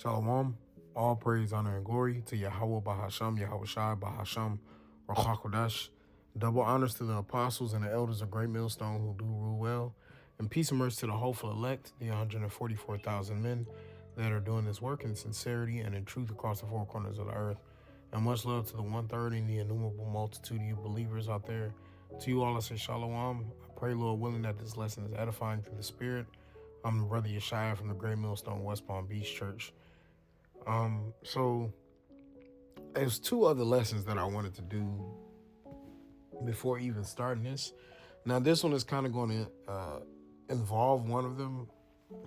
Shalom. All praise, honor, and glory to Yahawashi, bahasham, Yahawashi, bahasham, Rawchaa Qadash. Double honors to the apostles and the elders of Great Millstone who do rule well. And peace and mercy to the hopeful elect, the 144,000 men that are doing this work in sincerity and in truth across the four corners of the earth. And much love to the 1/3 and the innumerable multitude of you believers out there. To you all, I say shalom. I pray, Lord willing, that this lesson is edifying through the Spirit. I'm the brother Yeshaya from the Great Millstone West Palm Beach Church. So there's two other lessons that I wanted to do before even starting this. Now, this one is kind of going to involve one of them,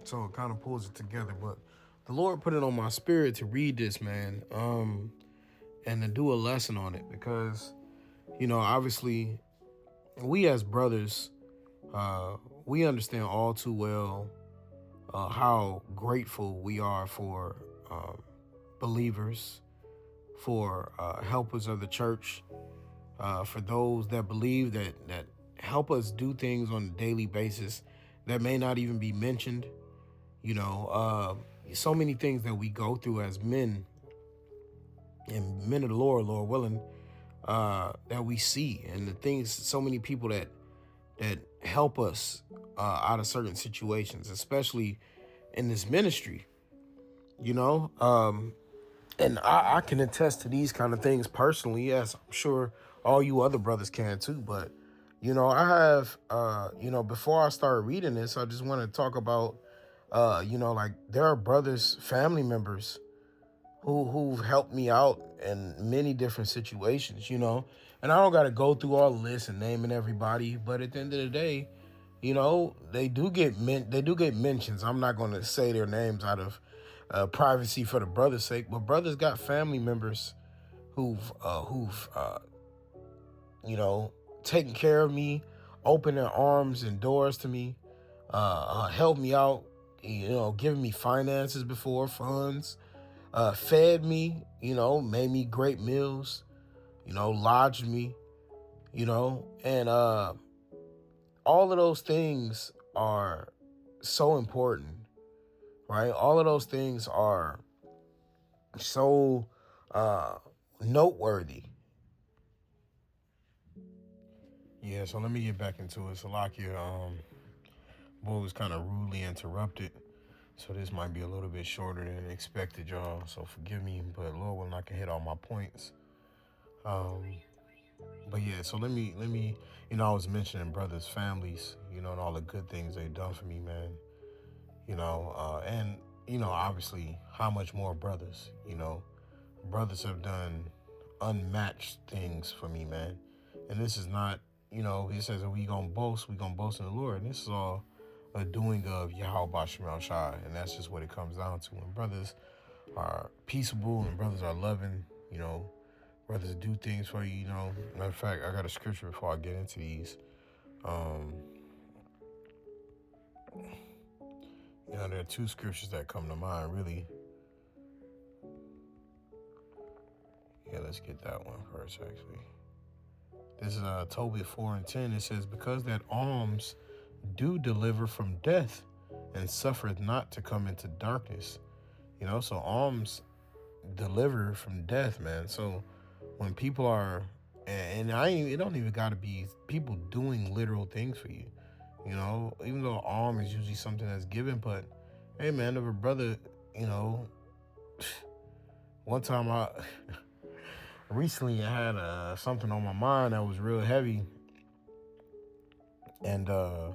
so it kind of pulls it together. But the Lord put it on my spirit to read this, man, and to do a lesson on it because, obviously, we as brothers, we understand all too well how grateful we are for believers, for helpers of the church, for those that believe that help us do things on a daily basis that may not even be mentioned. So many things that we go through as men and men of the Lord willing, that we see, and the things, so many people that help us out of certain situations, especially in this ministry. And I can attest to these kind of things personally. Yes, I'm sure all you other brothers can too. But, I have, before I start reading this, I just want to talk about, like there are brothers, family members who've helped me out in many different situations, and I don't got to go through all the lists and naming everybody. But at the end of the day, they do get mentions. I'm not going to say their names out of privacy for the brother's sake, but brothers got family members who've taken care of me, opened their arms and doors to me, helped me out, giving me finances before, funds, fed me, made me great meals, lodged me, and all of those things are so important, right? All of those things are so noteworthy. Yeah, so let me get back into it. Salakia, boy was kind of rudely interrupted, so this might be a little bit shorter than expected, y'all. So forgive me, but Lord willing, I can hit all my points. But yeah, so let me, I was mentioning brothers, families, and all the good things they've done for me, man. And obviously, how much more brothers, brothers have done unmatched things for me, man. And this is not, he says that we gonna boast in the Lord. And this is all a doing of Yahawashi, and that's just what it comes down to. When brothers are peaceable and brothers are loving, brothers do things for you, Matter of fact, I got a scripture before I get into these. There are two scriptures that come to mind, really. Yeah, let's get that one first, actually. This is Tobit 4:10. It says, because that alms do deliver from death and suffereth not to come into darkness. So alms deliver from death, man. So when people are, and it don't even got to be people doing literal things for you, even though alm is usually something that's given. But hey, man, if a brother, one time recently I had something on my mind that was real heavy, and I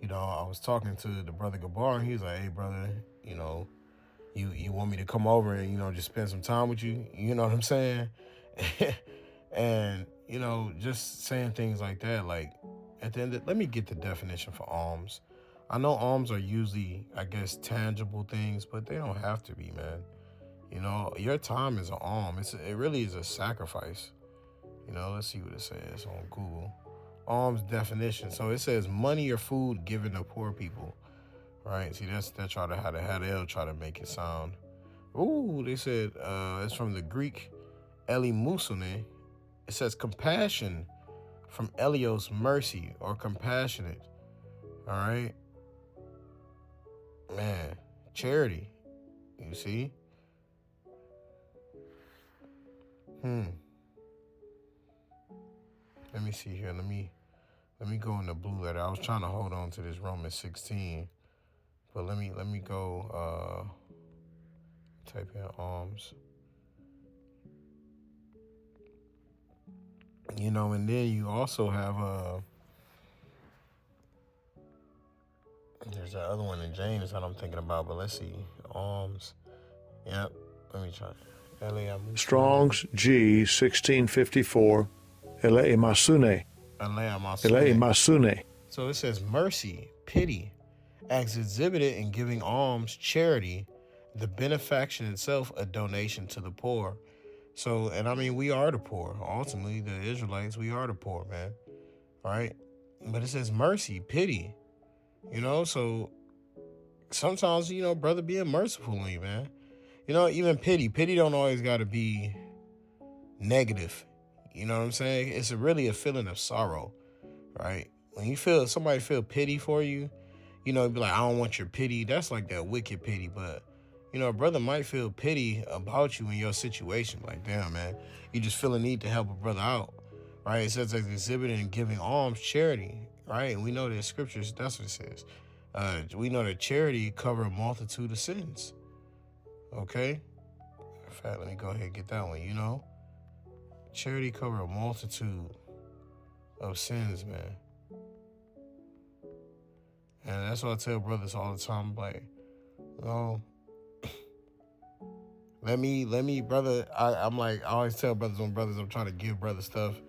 was talking to the brother Gabar, and he was like, hey brother, you want me to come over and just spend some time with you, you know what I'm saying? And just saying things like that, like at the end let me get the definition for alms. I know alms are usually, I guess, tangible things, but they don't have to be, man. Your time is an alm. It really is a sacrifice. Let's see what it says on Google. Alms definition. So it says money or food given to poor people. Right? See, that's how they'll try to make it sound. Ooh, they said it's from the Greek elimusone. It says compassion, from Elios, mercy or compassionate. All right, man, charity. You see? Let me see here. Let me go in the blue letter. I was trying to hold on to this Romans 16, but let me go type in alms. You know, and then you also have there's that other one in James that I'm thinking about, but let's see. Alms. Yep. Let me try. Strong's G 1654. Elei Masune. So it says mercy, pity, as exhibited in giving alms, charity, the benefaction itself, a donation to the poor. So, and I mean, we are the poor. Ultimately, the Israelites, we are the poor, man. All right? But it says mercy, pity. You know, so sometimes, you know, brother being merciful on you, man. You know, even pity. Pity don't always got to be negative. You know what I'm saying? It's really a feeling of sorrow, right? When you feel somebody feel pity for you, you know, be like, I don't want your pity. That's like that wicked pity. But, you know, a brother might feel pity about you in your situation. Like, damn, man, you just feel a need to help a brother out, right? It says as exhibited in giving alms, charity, right? And we know that scriptures, that's what it says. We know that charity covers a multitude of sins. Okay? In fact, let me go ahead and get that one, you know? Charity covers a multitude of sins, man. And that's what I tell brothers all the time. Like, oh, let me, brother. I'm like, I always tell brothers I'm trying to give brothers stuff,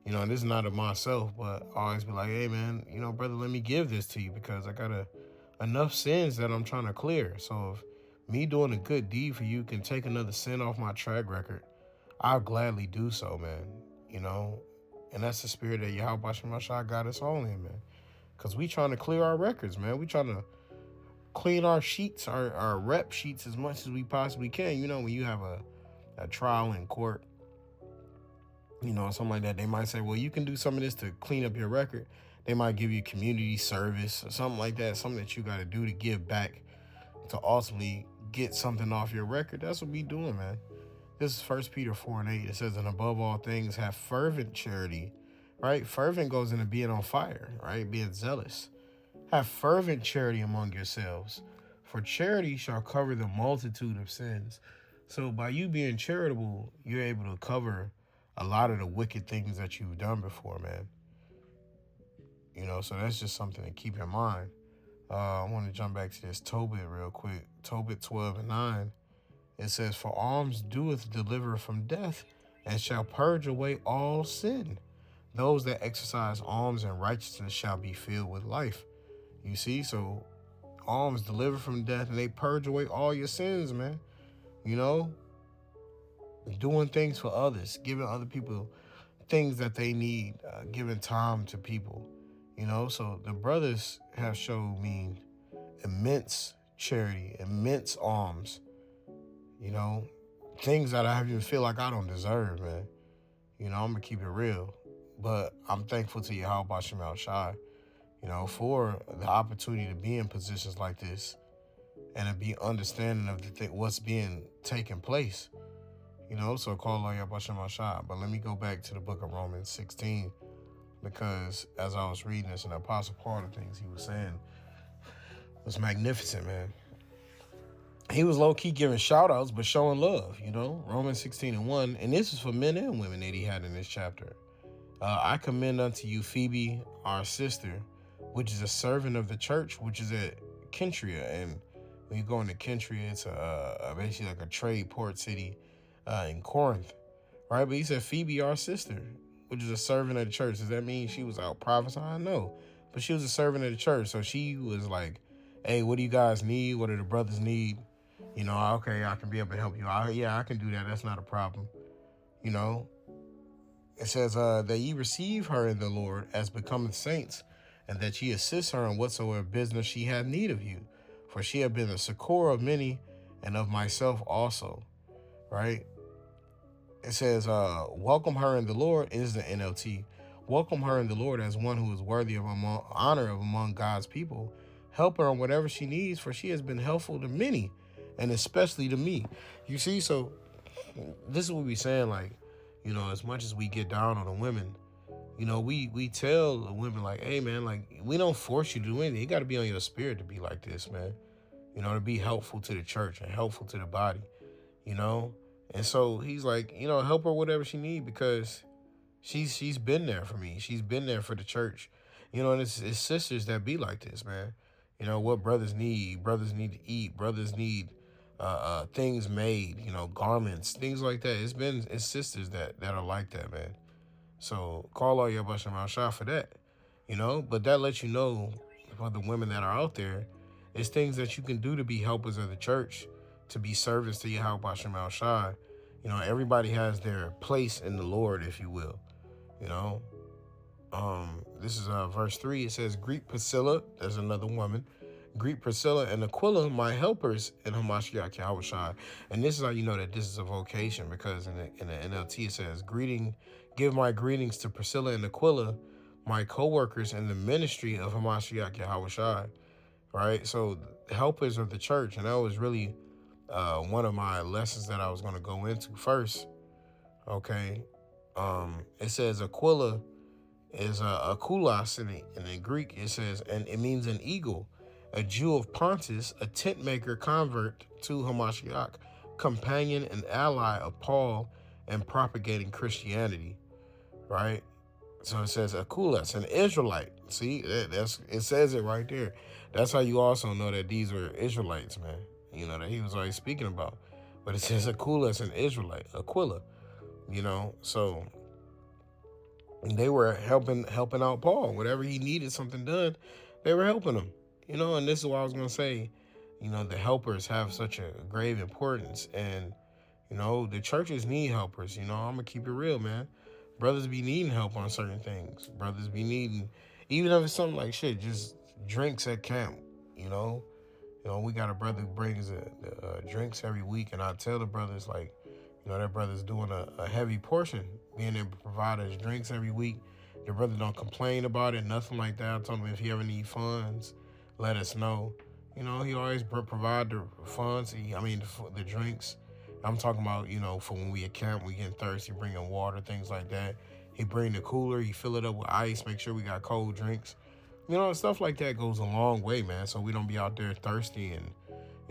you know, and this is not of myself, but I always be like, hey, man, you know, brother, let me give this to you because I got enough sins that I'm trying to clear. So if me doing a good deed for you can take another sin off my track record, I'll gladly do so, man. You know, and that's the spirit that Yahawashi got us all in, man. Because we trying to clear our records, man. We trying to clean our sheets, our rep sheets as much as we possibly can. You know, when you have a trial in court, you know, something like that, they might say, well, you can do some of this to clean up your record. They might give you community service or something like that, something that you got to do to give back to ultimately get something off your record. That's what we doing, man. This is 1 Peter 4:8. It says, and above all things, have fervent charity, right? Fervent goes into being on fire, right? Being zealous. Have fervent charity among yourselves, for charity shall cover the multitude of sins. So by you being charitable, you're able to cover a lot of the wicked things that you've done before, man. You know, so that's just something to keep in mind. I want to jump back to this Tobit real quick. Tobit 12:9. It says, for alms doeth deliver from death, and shall purge away all sin. Those that exercise alms and righteousness shall be filled with life. You see, so alms deliver from death, and they purge away all your sins, man. You know, doing things for others, giving other people things that they need, giving time to people. You know, so the brothers have shown me immense charity, immense alms. You know, things that I even feel like I don't deserve, man. You know, I'm going to keep it real. But I'm thankful to Yahawashi, you know, for the opportunity to be in positions like this and to be understanding of what's being taking place. You know, so Kal Halal Yahawah. But let me go back to the book of Romans 16, because as I was reading this, and the Apostle Paul, the things he was saying was magnificent, man. He was low-key giving shout-outs, but showing love, you know. Romans 16:1, and this is for men and women that he had in this chapter. I commend unto you Phoebe, our sister, which is a servant of the church, which is at Kentria. And when you go into Kentria, it's basically like a trade port city in Corinth, right? But he said Phoebe, our sister, which is a servant of the church. Does that mean she was out prophesying? No. But she was a servant of the church. So she was like, hey, what do you guys need? What do the brothers need? You know, okay, I can be able to help you. Yeah, I can do that. That's not a problem. You know, it says that ye receive her in the Lord as becoming saints, and that ye assist her in whatsoever business she had need of you. For she had been a succor of many, and of myself also. Right? It says, welcome her in the Lord, is the NLT. Welcome her in the Lord as one who is worthy of honor among God's people. Help her in whatever she needs, for she has been helpful to many, and especially to me. You see, so this is what we saying, like, as much as we get down on the women, we tell the women, like, hey, man, like, we don't force you to do anything. You got to be on your spirit to be like this, man. To be helpful to the church and helpful to the body, And so he's like, help her whatever she need, because she's been there for me. She's been there for the church, and it's sisters that be like this, man. What brothers need to eat. Brothers need things made, garments, things like that. It's sisters that are like that, man. So call all your bahasham shot for that, But that lets you know, for the women that are out there, it's things that you can do to be helpers of the church, to be servants to Yahawashi Shai. Everybody has their place in the Lord, if you will. This is verse 3. It says, greet Priscilla, there's another woman. Greet Priscilla and Aquila, my helpers in Hamashiach Yahawashi. And this is how you know that this is a vocation, because in the NLT it says, give my greetings to Priscilla and Aquila, my co-workers in the ministry of Hamashiach Yahawashi. Right? So helpers of the church. And that was really one of my lessons that I was going to go into first. Okay. It says Aquila is a kulas in the Greek. It says, and it means an eagle, a Jew of Pontus, a tent maker convert to Hamashiach, companion and ally of Paul in propagating Christianity. Right? So it says Akulas, an Israelite. See, it says it right there. That's how you also know that these were Israelites, man. That he was always speaking about. But it says Akulas, an Israelite, Aquila. So they were helping out Paul. Whatever he needed something done, they were helping him. And this is what I was gonna say. The helpers have such a grave importance, and the churches need helpers. I'm gonna keep it real, man. Brothers be needing help on certain things. Brothers be needing, even if it's something like just drinks at camp. We got a brother who brings the drinks every week, and I tell the brothers, like, that brother's doing a heavy portion, being able to provide us drinks every week. The brother don't complain about it, nothing like that. I told him, if he ever need funds, let us know. He always provide the funds. The drinks. I'm talking about, for when we at camp, we getting thirsty, bringing water, things like that. He bring the cooler, he fill it up with ice, make sure we got cold drinks. Stuff like that goes a long way, man. So we don't be out there thirsty, and,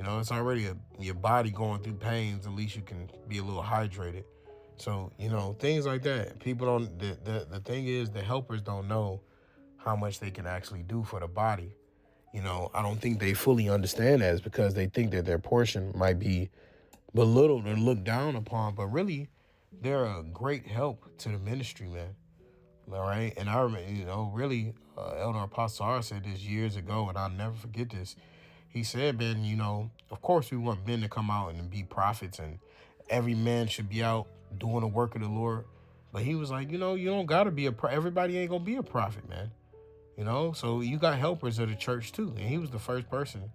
it's already your body going through pains. At least you can be a little hydrated. So, things like that. People don't, the thing is, the helpers don't know how much they can actually do for the body. I don't think they fully understand that. It's because they think that their portion might be belittled or looked down upon, but really, they're a great help to the ministry, man. All right, and I remember, really, Elder Apostle R said this years ago, and I'll never forget this. He said, man, of course we want men to come out and be prophets, and every man should be out doing the work of the Lord. But he was like, you don't gotta be everybody ain't gonna be a prophet, man. So you got helpers of the church too, and he was the first person.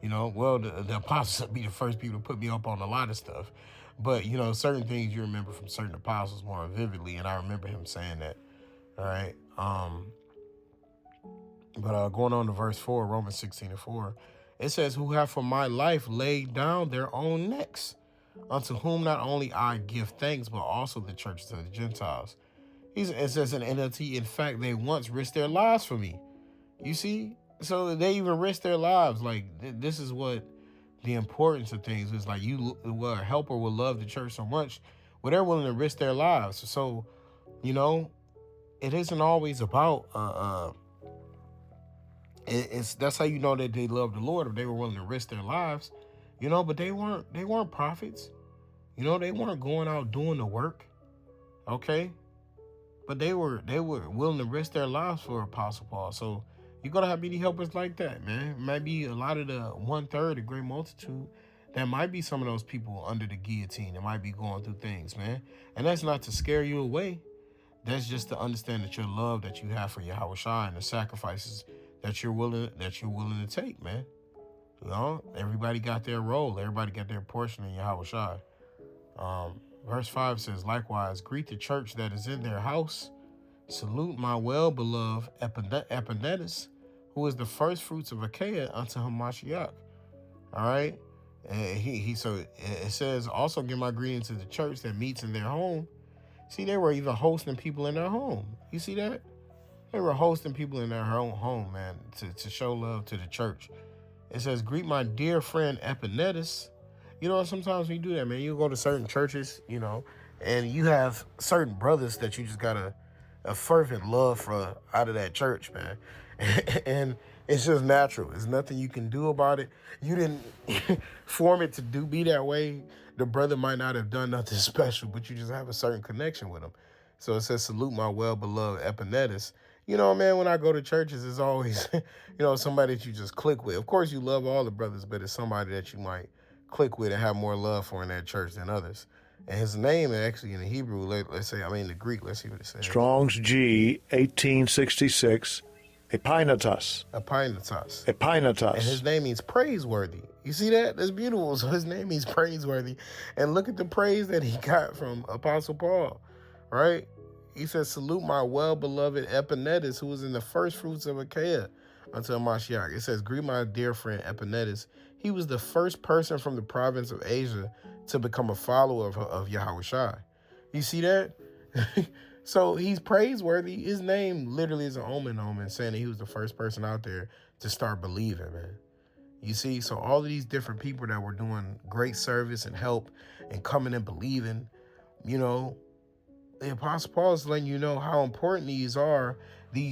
The apostles would be the first people to put me up on a lot of stuff. But, certain things you remember from certain apostles more vividly, and I remember him saying that. All right. But going on to verse 4, Romans 16:4, it says, who have for my life laid down their own necks, unto whom not only I give thanks, but also the churches of the Gentiles. It says in NLT, in fact, they once risked their lives for me. You see? So they even risk their lives. Like, this is what the importance of things is. Like, a helper will love the church so much, well, they're willing to risk their lives. So, it isn't always about, that's how you know that they love the Lord, if they were willing to risk their lives, but they weren't prophets. They weren't going out doing the work. Okay. But they were willing to risk their lives for Apostle Paul. So you're going to have many helpers like that, man. It might be a lot of the 1/3, the great multitude. That might be some of those people under the guillotine that might be going through things, man. And that's not to scare you away. That's just to understand that your love that you have for Yahawashi and the sacrifices that you're willing to take, man. Everybody got their role. Everybody got their portion in Yahawashi. Verse 5 says, likewise, greet the church that is in their house. Salute my well-beloved Epanetus, who is the first fruits of Achaia unto Hamashiach. All right? And so it says, also give my greeting to the church that meets in their home. See, they were even hosting people in their home. You see that? They were hosting people in their own home, man, to show love to the church. It says, greet my dear friend Epinetus. You know, sometimes when you do that, man, you go to certain churches, you know, and you have certain brothers that you just got a fervent love for out of that church, man. And it's just natural. There's nothing you can do about it. You didn't form it to be that way. The brother might not have done nothing special, but you just have a certain connection with him. So it says, salute my well-beloved Epinetus. You know, man, when I go to churches, it's always, somebody that you just click with. Of course, you love all the brothers, but it's somebody that you might click with and have more love for in that church than others. And his name, actually, in the Hebrew, the Greek, let's see what it says. Strong's G, 1866, Epinetus. Epinetus. Epinetus. And his name means praiseworthy. You see that? That's beautiful. So his name means praiseworthy. And look at the praise that he got from Apostle Paul, right? He says, salute my well-beloved Epinetus, who was in the first fruits of Achaia until Mashiach. It says, greet my dear friend Epinetus. He was the first person from the province of Asia to become a follower of Yahawashi. You see that? So he's praiseworthy. His name literally is an omen saying that he was the first person out there to start believing, man. You see? So all of these different people that were doing great service and help and coming and believing, the Apostle Paul is letting you know how important these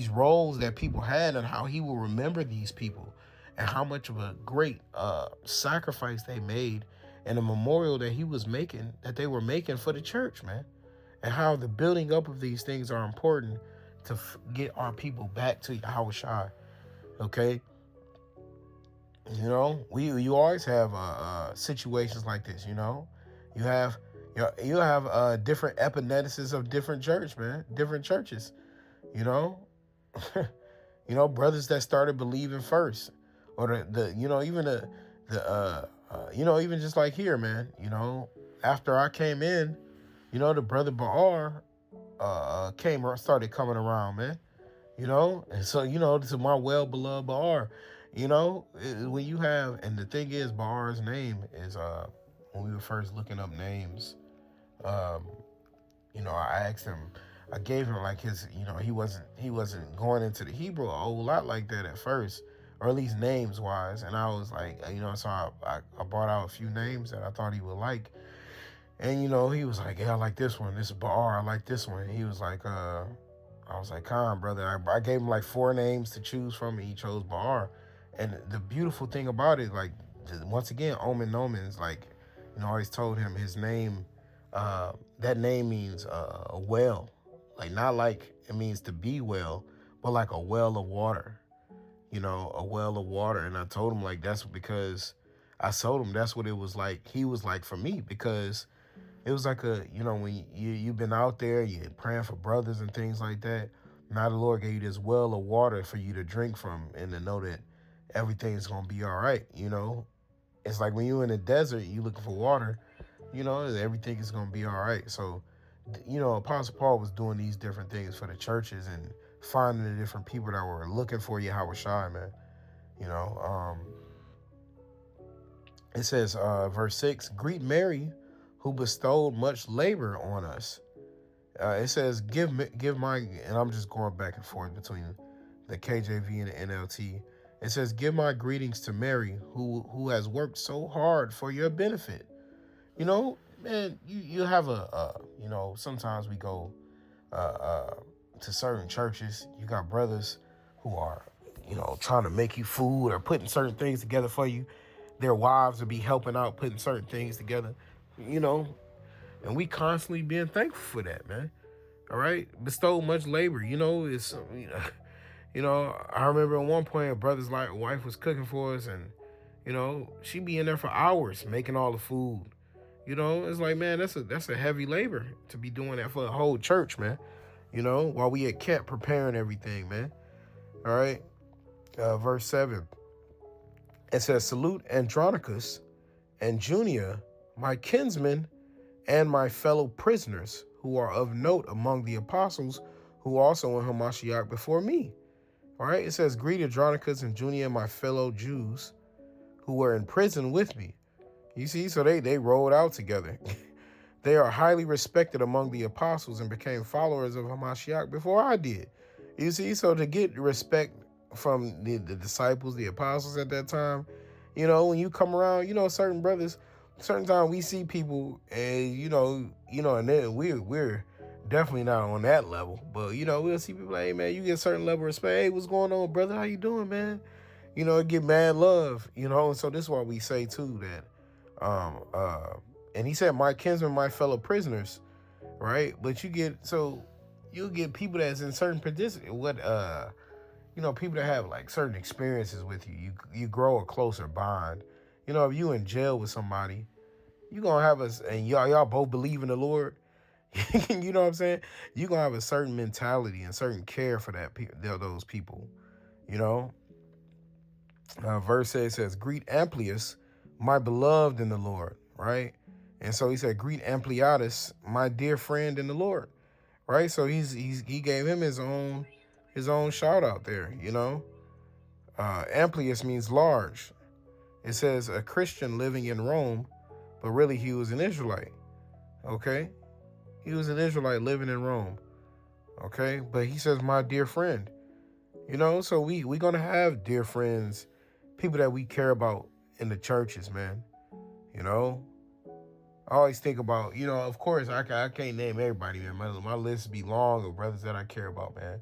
roles that people had, and how he will remember these people, and how much of a great sacrifice they made, and a memorial that they were making for the church, man. And how the building up of these things are important to get our people back to Yahawashi. Okay? You always have situations like this, You have different Epinetuses of different church, man. Different churches, brothers that started believing first, or even just like here, man. After I came in, the brother Baar started coming around, man. And so to my well-beloved Baar, when you have, and the thing is, Baar's name is when we were first looking up names. I asked him, I gave him like his, he wasn't going into the Hebrew a whole lot like that at first, or at least names wise. And I was like, so I brought out a few names that I thought he would like. And, he was like, yeah, I like this one. This is Baar. I like this one. He was like, I was like, come on, brother. I gave him like 4 names to choose from, and he chose Baar. And the beautiful thing about it, like, once again, Omen is like, I always told him his name, that name means a well. Like, not like it means to be well, but like a well of water. A well of water. And I told him, like, that's because I told him that's what it was like. He was like for me, because it was like when you've been out there, you're praying for brothers and things like that. Now the Lord gave you this well of water for you to drink from, and to know that everything's going to be all right. It's like when you're in the desert, you looking for water, everything is going to be all right. So, Apostle Paul was doing these different things for the churches and finding the different people that were looking for Yahawashi, man. It says, verse 6, greet Mary, who bestowed much labor on us. It says, give my, and I'm just going back and forth between the KJV and the NLT. It says, give my greetings to Mary, who has worked so hard for your benefit. Man, you have sometimes we go to certain churches. You got brothers who are, trying to make you food or putting certain things together for you. Their wives will be helping out, putting certain things together, and we constantly being thankful for that, man. All right. Bestow much labor, it's, I remember at one point a brother's wife was cooking for us, and, she'd be in there for hours making all the food. It's like, man, that's a heavy labor to be doing that for a whole church, man. While we at camp preparing everything, man. All right. Verse 7. It says, salute Andronicus and Junia, my kinsmen and my fellow prisoners, who are of note among the apostles, who also in Hamashiach before me. All right. It says, greet Andronicus and Junia, my fellow Jews, who were in prison with me. You see, so they rolled out together. They are highly respected among the apostles and became followers of Hamashiach before I did. You see, so to get respect from the disciples, the apostles at that time, when you come around, certain brothers, certain time we see people, and and then we're definitely not on that level, but we'll see people like, hey man, you get a certain level of respect. Hey, what's going on, brother? How you doing, man? It get mad love, and so this is why we say too that and he said, my kinsmen, my fellow prisoners, right? But you'll get people that's in certain positions, people that have like certain experiences with you. You grow a closer bond. If you in jail with somebody, you gonna have us, and y'all both believe in the Lord. You know what I'm saying? You gonna have a certain mentality and certain care for those people. Verse says, greet Amplius, my beloved in the Lord, right? And so he said, greet Ampliatus, my dear friend in the Lord, right? So he gave him his own shout out there, Amplius means large. It says a Christian living in Rome, but really he was an Israelite, okay? He was an Israelite living in Rome, okay? But he says, my dear friend, so we going to have dear friends, people that we care about in the churches, man. I always think about, of course, I can't name everybody, man. My list be long of brothers that I care about, man.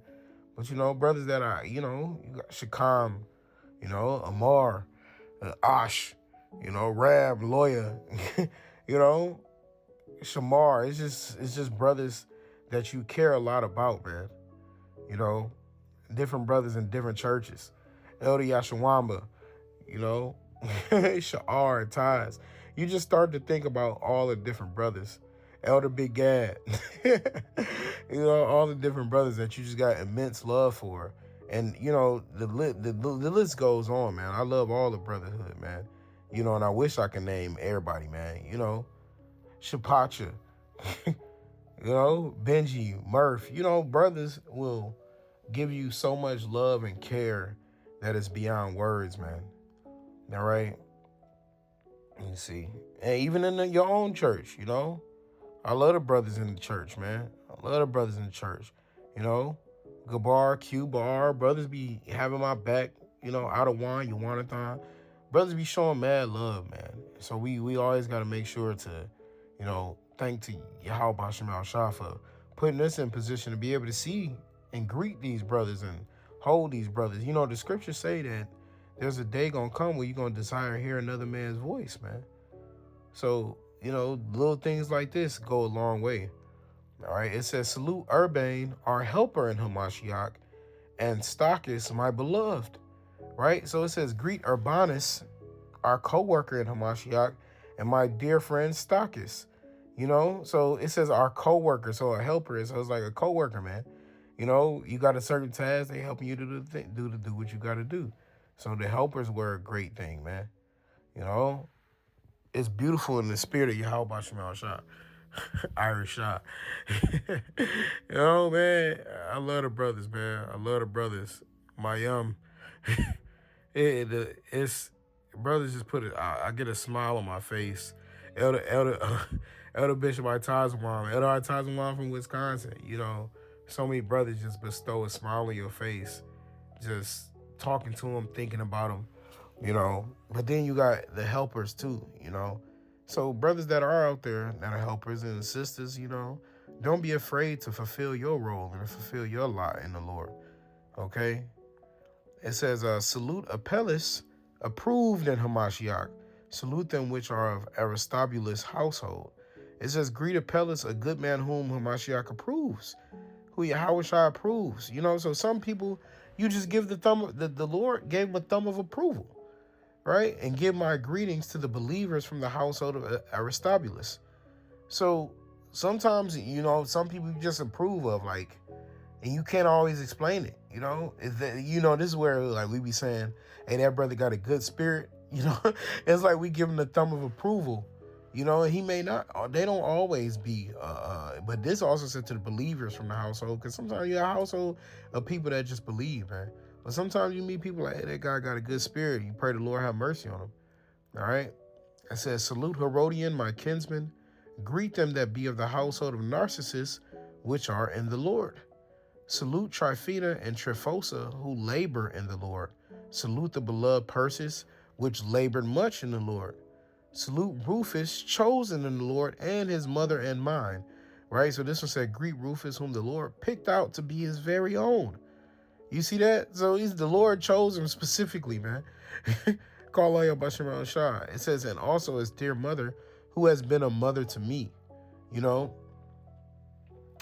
But, brothers that you got Shakam, Amar, Ash, Rab, Lawyer, Shamar. It's just brothers that you care a lot about, man. Different brothers in different churches. Elder Yashawamba, Sha'ar, Ties. You just start to think about all the different brothers. Elder Big Gad. All the different brothers that you just got immense love for. And, the list goes on, man. I love all the brotherhood, man. And I wish I could name everybody, man. Shapacha, Benji, Murph. Brothers will give you so much love and care that is beyond words, man. All right? You see. And even in your own church, I love the brothers in the church, man. I love the brothers in the church. Gabar, Q-Bar, brothers be having my back, out of wine, Yawanathan. Brothers be showing mad love, man. So we always got to make sure to, thank to Yahawashi for putting us in position to be able to see and greet these brothers and hold these brothers. The scriptures say that there's a day gonna come where you're gonna desire to hear another man's voice, man. So, little things like this go a long way. All right. It says, salute Urbane, our helper in Hamashiach, and Stachys, my beloved. Right? So it says, greet Urbanus, our co-worker in Hamashiach, and my dear friend Stachys. So it says our co-worker, so a helper, so it's like a co-worker, man. You got a certain task, they helping you to do what you got to do. So the helpers were a great thing, man. It's beautiful in the spirit of Yahawashi Shah. Irish shot. Man, I love the brothers, man. I love the brothers. My it's brothers just put it. I get a smile on my face. Elder Bishop Itazwan, Elder Itazwan from Wisconsin. So many brothers just bestow a smile on your face, just talking to them, thinking about them. But then you got the helpers too. So brothers that are out there that are helpers and sisters, don't be afraid to fulfill your role and to fulfill your lot in the Lord. Okay? It says, salute Apelles, approved in Hamashiach. Salute them which are of Aristobulus' household. It says, greet Apelles, a good man whom Hamashiach approves, who Yahawashi approves. So some people, you just give the Lord gave them a thumb of approval. Right? And give my greetings to the believers from the household of Aristobulus. So sometimes, some people you just approve of, like, and you can't always explain it, this is where, like, we be saying, hey, that brother got a good spirit, it's like we give him the thumb of approval, and he may not, they don't always be, but this also said to the believers from the household, because sometimes you're a household of people that just believe, man. But sometimes you meet people like, hey, that guy got a good spirit. You pray the Lord have mercy on him. All right? It says, salute Herodian, my kinsman. Greet them that be of the household of Narcissus, which are in the Lord. Salute Tryphena and Tryphosa, who labor in the Lord. Salute the beloved Persis, which labored much in the Lord. Salute Rufus, chosen in the Lord, and his mother and mine. Right? So this one said, greet Rufus, whom the Lord picked out to be his very own. You see that? So he's the Lord chose him specifically, man. Kal Halal Yahawah. It says, and also his dear mother, who has been a mother to me. You know?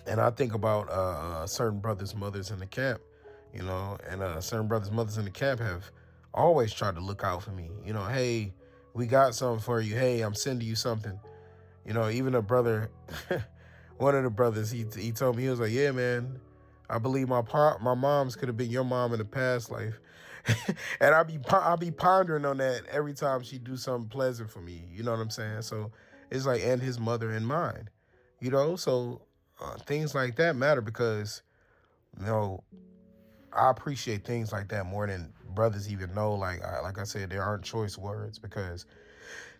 And I think about certain brothers' mothers in the camp, you know, and certain brothers' mothers in the camp have always tried to look out for me. You know, hey, we got something for you. Hey, I'm sending you something. You know, even a brother, one of the brothers, he told me, he was like, yeah, man, I believe my moms could have been your mom in the past life. And I be pondering on that every time she do something pleasant for me. You know what I'm saying? So it's like, and his mother and mine, you know, so things like that matter because, you know, I appreciate things like that more than brothers even know. Like I said, there aren't choice words because,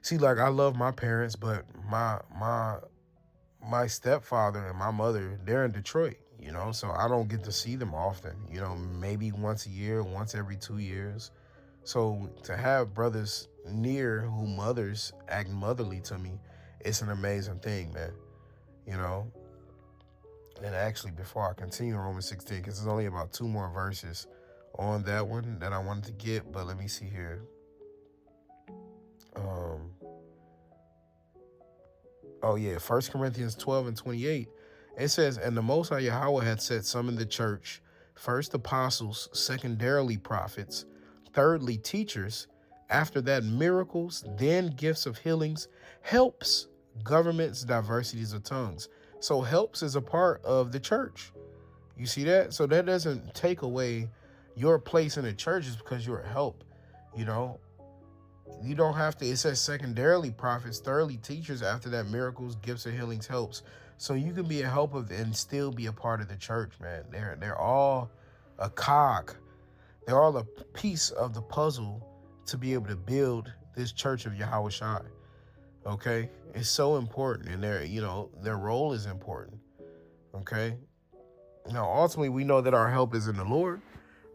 see, like I love my parents, but my stepfather and my mother, they're in Detroit, you know, so I don't get to see them often, you know, maybe once a year, once every 2 years. So to have brothers near who mothers act motherly to me, it's an amazing thing, man, you know. And actually, before I continue in Romans 16, because there's only about 2 more verses on that one that I wanted to get, but let me see here. Oh yeah, 1 Corinthians 12 and 28. It says, and the Most High Yahawah had set some in the church, first apostles, secondarily prophets, thirdly teachers, after that miracles, then gifts of healings, helps, governments, diversities of tongues. So helps is a part of the church. You see that? So that doesn't take away your place in the church just because you're a help. You know, you don't have to. It says secondarily prophets, thirdly teachers, after that miracles, gifts of healings, helps. So you can be a help of and still be a part of the church, man. They're all a cog. They're all a piece of the puzzle to be able to build this church of Yahawashi. Okay, it's so important, and their role is important. Okay, now ultimately we know that our help is in the Lord,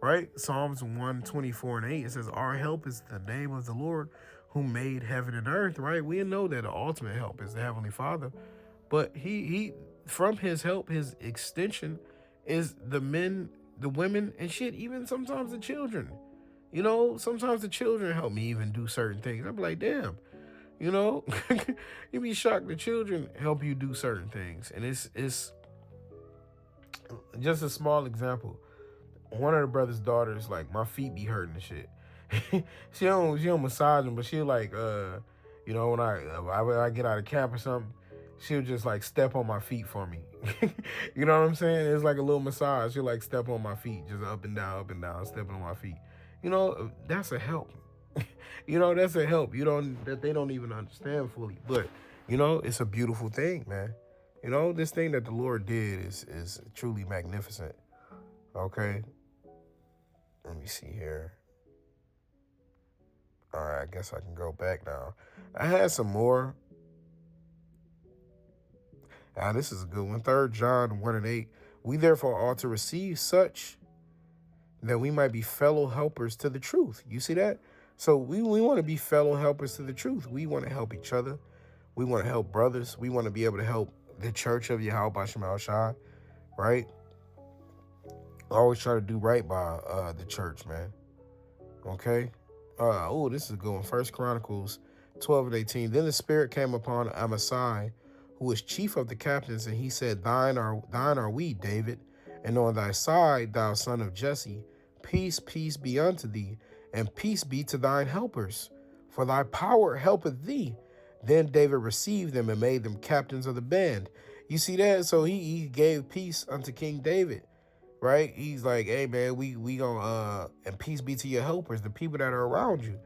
right? Psalms 124 and 8, it says, our help is the name of the Lord who made heaven and earth, right? We know that the ultimate help is the Heavenly Father, but he from his help, his extension is the men, the women, and shit, even sometimes the children. You know, sometimes the children help me even do certain things. I'm like, damn. You know, you be shocked the children help you do certain things. And it's just a small example. One of the brother's daughters, like, my feet be hurting and shit. she don't massage them, but she'll like, you know, when I get out of camp or something, she'll just like step on my feet for me. You know what I'm saying? It's like a little massage. She'll like step on my feet, just up and down, stepping on my feet. You know, that's a help. You know, that's a help. That they don't even understand fully. But, you know, it's a beautiful thing, man. You know, this thing that the Lord did is truly magnificent. Okay. Let me see here. All right, I guess I can go back now. I had some more. Now, this is a good one. 3 John 1 and 8. We therefore ought to receive such that we might be fellow helpers to the truth. You see that? So we want to be fellow helpers to the truth. We want to help each other. We want to help brothers. We want to be able to help the church of Yahawashi, right? Always try to do right by the church, man. Okay? This is a good one. 1 Chronicles 12 and 18. Then the Spirit came upon Amasai, who was chief of the captains, and he said, Thine are we, David, and on thy side, thou son of Jesse, peace be unto thee, and peace be to thine helpers, for thy power helpeth thee. Then David received them and made them captains of the band. You see that? So he gave peace unto King David, right? He's like, hey man, we gonna and peace be to your helpers, the people that are around you.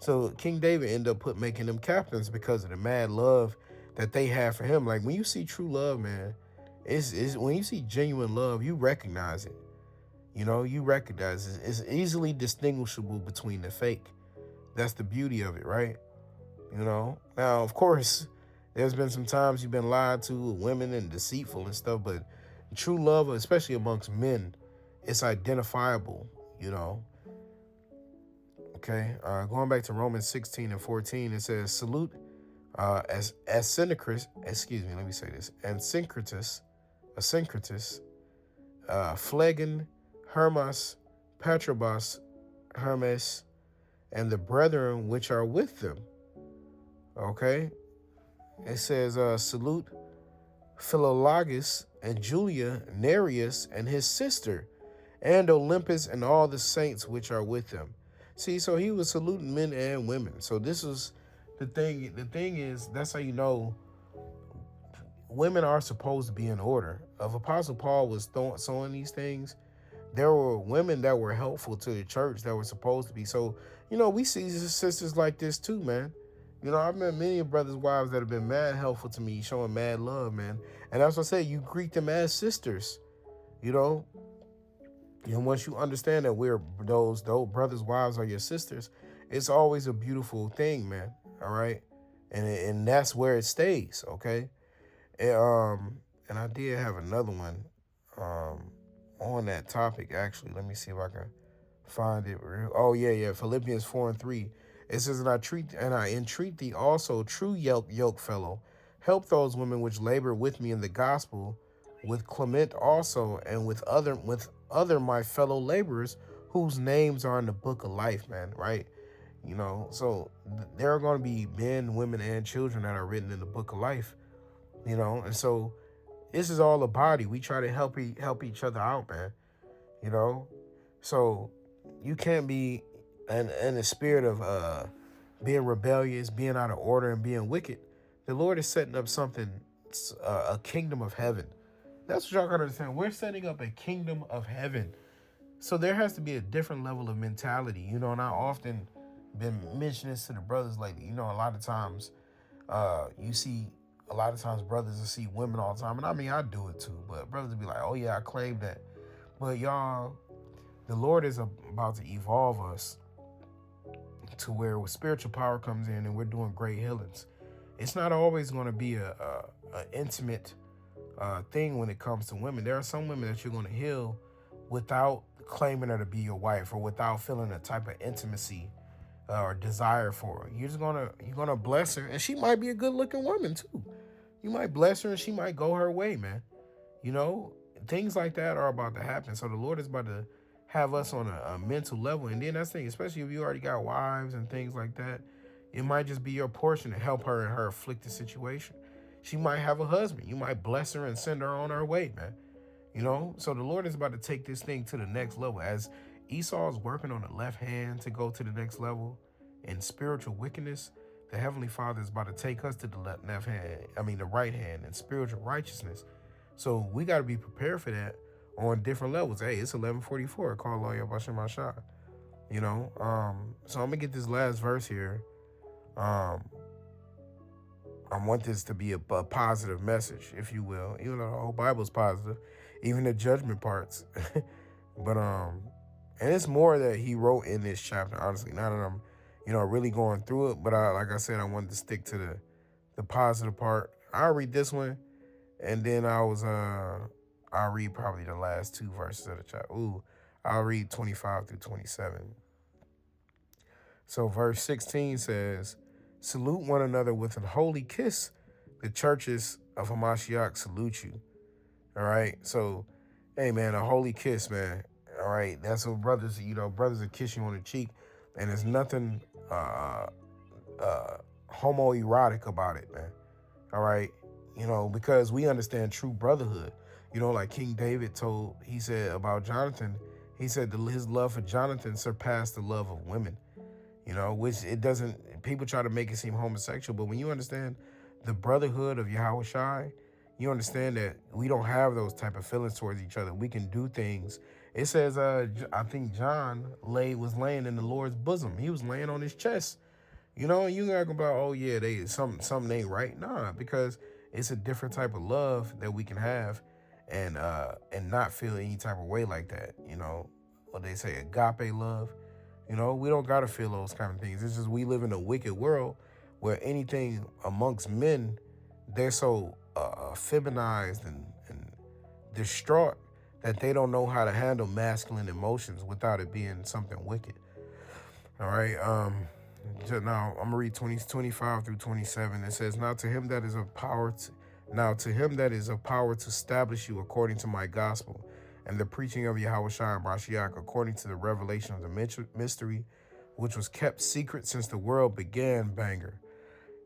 So King David ended up making them captains because of the mad love that they have for him. Like when you see true love, man, it's when you see genuine love, you recognize it. You know, you recognize it. It's easily distinguishable between the fake. That's the beauty of it, right? You know, now of course, there's been some times you've been lied to, women and deceitful and stuff, but true love, especially amongst men, it's identifiable. You know, okay. Going back to Romans 16 and 14, it says, "Salute as Syncritus." Excuse me, let me say this. And Syncritus, Phlegon, Hermas, Patrobas, Hermes, and the brethren which are with them. Okay, it says, "Salute Philologus and Julia, Nereus and his sister, and Olympus and all the saints which are with them." See, so he was saluting men and women. So this is the thing. The thing is, that's how you know women are supposed to be in order. If Apostle Paul was sowing these things, there were women that were helpful to the church that were supposed to be. So, we see sisters like this too, man. I've met many brothers' wives that have been mad helpful to me, showing mad love, man. And that's what I say, you greet them as sisters, you know. And once you understand that we're those brothers' wives are your sisters, it's always a beautiful thing, man. All right. And that's where it stays, okay? And I did have another one on that topic, actually. Let me see if I can find it. Oh, yeah. Philippians 4 and 3. It says, and I entreat thee also, true yoke fellow, help those women which labor with me in the gospel, with Clement also, and with other my fellow laborers, whose names are in the book of life, man, right? So there are going to be men, women, and children that are written in the book of life, and so this is all a body. We try to help each other out, man, so you can't be in the spirit of being rebellious, being out of order, and being wicked. The Lord is setting up something, a kingdom of heaven. That's what y'all gotta understand. We're setting up a kingdom of heaven. So there has to be a different level of mentality, and I often been mentioning this to the brothers lately. A lot of times, you see, a lot of times brothers will see women all the time, and I mean, I do it too, but brothers will be like, oh yeah, I claim that. But y'all, the Lord is about to evolve us to where spiritual power comes in and we're doing great healings. It's not always going to be a intimate thing when it comes to women. There are some women that you're going to heal without claiming her to be your wife, or without feeling a type of intimacy or desire for her. You're gonna bless her, and she might be a good looking woman too. You might bless her and she might go her way, man. Things like that are about to happen. So the Lord is about to have us on a mental level. And then that's the thing, especially if you already got wives and things like that, it might just be your portion to help her in her afflicted situation. She might have a husband. You might bless her and send her on her way, man. So the Lord is about to take this thing to the next level. As Esau is working on the left hand to go to the next level in spiritual wickedness, the Heavenly Father is about to take us to the the right hand in spiritual righteousness. So we got to be prepared for that on different levels. Hey, it's 11:44. Kal Halal Yahawah. So I'm gonna get this last verse here. I want this to be a positive message, if you will. Even though the whole Bible's positive, even the judgment parts. But and it's more that he wrote in this chapter. Honestly, now that I'm, really going through it. But like I said, I wanted to stick to the positive part. I'll read this one, and then I'll read probably the last two verses of the chapter. I'll read 25 through 27. So verse 16 says, "Salute one another with an holy kiss. The churches of Hamashiach salute you." All right. So, hey, man, a holy kiss, man. All right. That's what brothers, brothers will kiss you on the cheek. And there's nothing homoerotic about it, man. All right. Because we understand true brotherhood. Like King David he said about Jonathan, he said that his love for Jonathan surpassed the love of women. Which it doesn't, people try to make it seem homosexual, but when you understand the brotherhood of Yahawashi, you understand that we don't have those type of feelings towards each other. We can do things. It says, I think John was laying in the Lord's bosom. He was laying on his chest. You talking about, oh yeah, something ain't right. Nah, because it's a different type of love that we can have and not feel any type of way like that. What they say, agape love. We don't gotta feel those kind of things. It's just we live in a wicked world where anything amongst men, they're so feminized and distraught that they don't know how to handle masculine emotions without it being something wicked. All right. Now I'm gonna read 25 through 27. It says, Now to him that is of power to establish you according to my gospel, and the preaching of Yahawashi and Mashiach according to the revelation of the mystery, which was kept secret since the world began. Banger.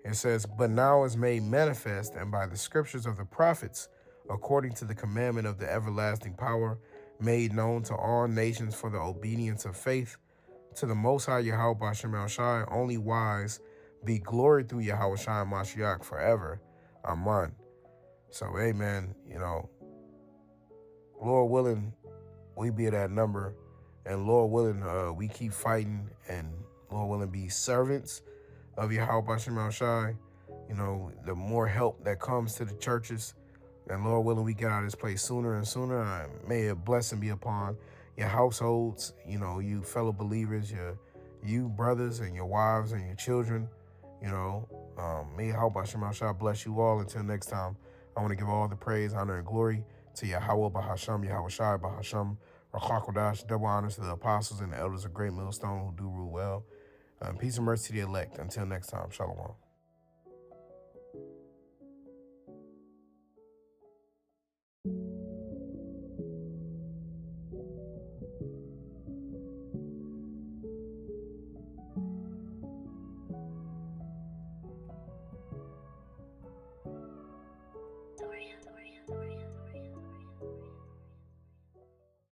It says, But now is made manifest, and by the scriptures of the prophets, according to the commandment of the everlasting power, made known to all nations for the obedience of faith, to the Most High Yahweh Bashem Shai, only wise, be glory through Yahawashi and Mashiach forever. Amen. So, amen. Lord willing, we be at that number, and Lord willing, we keep fighting, and Lord willing, be servants of Yahweh Bashem Shai. The more help that comes to the churches, and Lord willing, we get out of this place sooner and sooner. May a blessing be upon your households, you fellow believers, you brothers and your wives and your children. May Yahweh Bashem Shai bless you all. Until next time, I want to give all the praise, honor, and glory to Yahweh bahasham, Yahawashi bahasham, Rawchaa Qadash. Double honors to the apostles and the elders of Great Millstone who do rule well. Peace and mercy to the elect. Until next time, Shalom.